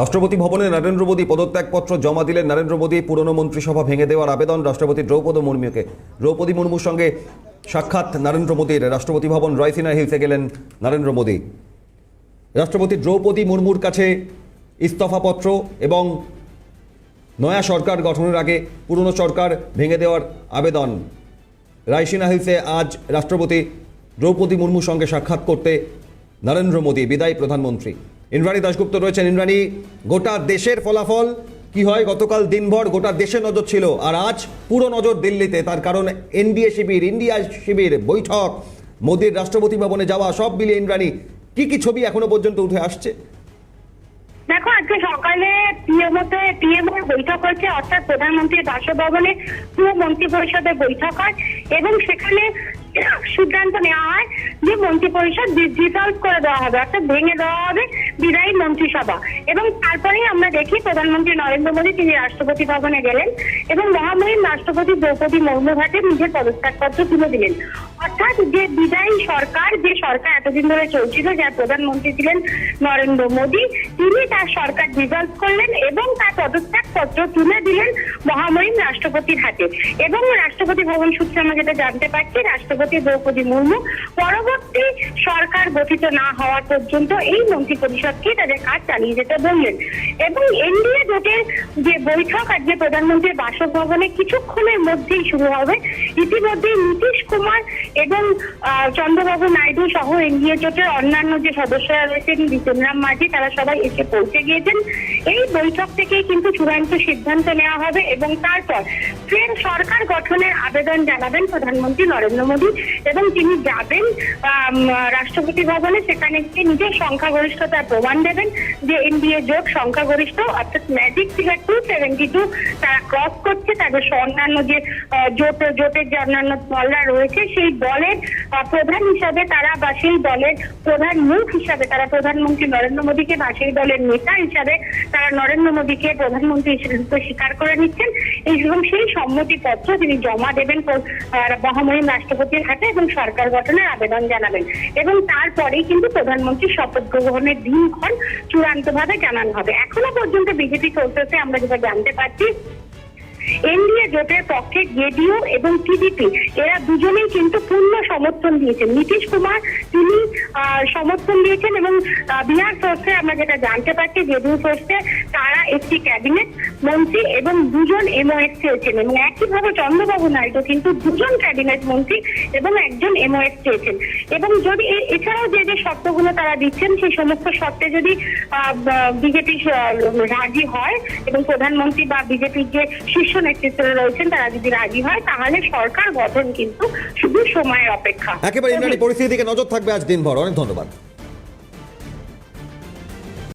রাষ্ট্রপতি ভবনে নরেন্দ্র মোদী পদত্যাগপত্র জমা দিলেন। নরেন্দ্র মোদী পুরনো মন্ত্রিসভা ভেঙে দেওয়ার আবেদন রাষ্ট্রপতি দ্রৌপদী মুর্মুর সঙ্গে সাক্ষাৎ নরেন্দ্র মোদীর। রাষ্ট্রপতি ভবন রাইসিনা হিলসে গেলেন নরেন্দ্র মোদী। রাষ্ট্রপতি দ্রৌপদী মুর্মুর কাছে ইস্তফাপত্র এবং নয়া সরকার গঠনের আগে পুরনো সরকার ভেঙে দেওয়ার আবেদন। রাইসিনা হিলসে আজ রাষ্ট্রপতি দ্রৌপদী মুর্মুর সঙ্গে সাক্ষাৎ করতে নরেন্দ্র মোদী। বিদায়ী প্রধানমন্ত্রী ইন্দ্রাণী দাশগুপ্ত রয়েছেন। ইন্দ্রাণী, গোটা দেশের ফলাফল কি হয়? গতকাল দিনভর গোটা দেশে নজর ছিল, আর আজ পুরো নজর দিল্লিতে। তার কারণ ইন্ডিয়া শিবির বৈঠক, মোদীর রাষ্ট্রপতি ভবনে যাওয়া, সব মিলিয়ে ইন্দ্রাণী কি কি ছবি এখনো পর্যন্ত উঠে আসছে? দেখো, আজকে সকালে পিএমওর বৈঠক হচ্ছে, অর্থাৎ প্রধানমন্ত্রীর বাসভবনে পুরো মন্ত্রী পরিষদের বৈঠক হয় এবং সেখানে সিদ্ধান্ত নেওয়া হয় যে মন্ত্রী পরিষদ ডিসলভ করে দেওয়া হবে, অর্থাৎ ভেঙে দেওয়া হবে বিদায়ী মন্ত্রিসভা। এবং তারপরেই আমরা দেখি প্রধানমন্ত্রী নরেন্দ্র মোদী তিনি রাষ্ট্রপতি ভবনে গেলেন এবং মহামহিম রাষ্ট্রপতি দ্রৌপদী মুর্মুর হাতে নিজের পদত্যাগপত্র তুলে দিলেন। অর্থাৎ যে বিদায়ী সরকার, যে সরকার এতদিন ধরে চলছিল, যার প্রধানমন্ত্রী ছিলেন নরেন্দ্র মোদী, তিনি তার সরকার ডিসলভ করলেন এবং তার পদত্যাগপত্র তুলে দিলেন মহামহিম রাষ্ট্রপতির হাতে। এবং রাষ্ট্রপতি ভবন সূত্রে আমরা যেটা জানতে পারছি, রাষ্ট্রপতি দ্রৌপদী মুর্মু পরবর্তী সরকার গঠিত না হওয়া পর্যন্ত এই মন্ত্রী পরিষদকে তাদের কাজ চালিয়ে যেতে বললেন। এবং এনডিএ জোটের যে বৈঠক আজকে প্রধানমন্ত্রীর বাসভবনে কিছুক্ষণের মধ্যেই শুরু হবে। ইতিমধ্যেই নীতিশ কুমার এবং চন্দ্রবাবু নাইডু সহ এনডিএ জোটের অন্যান্য যে সদস্যরা রয়েছেন, জিতেন্দ্রাম মাঝি, তারা সবাই এসে পৌঁছে গিয়েছেন। এই বৈঠক থেকেই কিন্তু চূড়ান্ত সিদ্ধান্ত নেওয়া হবে এবং তারপর ফের সরকার গঠনের আবেদন জানাবেন প্রধানমন্ত্রী নরেন্দ্র মোদী এবং তিনি যাবেন রাষ্ট্রপতি ভবনে। সেখানে গিয়ে নিজের সংখ্যাগরিষ্ঠতার প্রমাণ দেবেন যে এনডিএ জোট সংখ্যাগরিষ্ঠ, অর্থাৎ ম্যাজিক ফিগার 272 তারা ক্রস করছে। তাদের অন্যান্য যে জোটের যে অন্যান্য দলরা রয়েছে, সেই দলের প্রধান হিসাবে তারা, বা সেই দলের প্রধান মুখ হিসাবে তারা প্রধানমন্ত্রী নরেন্দ্র মোদীকে, বা সেই দলের নেতা হিসাবে তারা নরেন্দ্র মোদীকে প্রধানমন্ত্রী হিসেবে স্বীকার করে নিচ্ছেন এবং সেই সম্মতিপত্র তিনি জমা দেবেন মহামহিম রাষ্ট্রপতির হাতে এবং সরকার গঠনের আবেদন জানাবেন। এবং তারপরেই কিন্তু প্রধানমন্ত্রী শপথ গ্রহণের দিনক্ষণ চূড়ান্তভাবে জানানো হবে। এখনো পর্যন্ত বিজেপি সোর্সেসে আমরা যেটা জানতে পারছি, এনডিএ জোটের পক্ষে জেডিইউ এবং টিডিপি এরা দুজনেই কিন্তু পূর্ণ সমর্থন দিয়েছেন। নীতিশ কুমার তিনি সমর্থন দিয়েছেন এবং বিহার সোর্সে আমরা যেটা জানতে পারছি, জেডিইউ সোর্সে তারা একটি ক্যাবিনেট মন্ত্রী এবং দুজন এমওএস চেয়েছেন। এবং একইভাবে চন্দ্রবাবু নাইডু কিন্তু দুজন ক্যাবিনেট মন্ত্রী এবং একজন এমওএস চেয়েছেন। এবং যদি এছাড়াও যে যে শর্তগুলো তারা দিচ্ছেন, সেই সমস্ত শর্তে যদি বিজেপি রাজি হয় এবং প্রধানমন্ত্রী বা বিজেপির যে শীর্ষ নেতৃত্বে রয়েছেন তারা যদি রাজি হয়, তাহলে সরকার গঠন কিন্তু শুধু সময়ের অপেক্ষা। একেবারে ইন্দ্রাণী, পরিস্থিতির দিকে নজর থাকবে আজ দিনভর। অনেক ধন্যবাদ।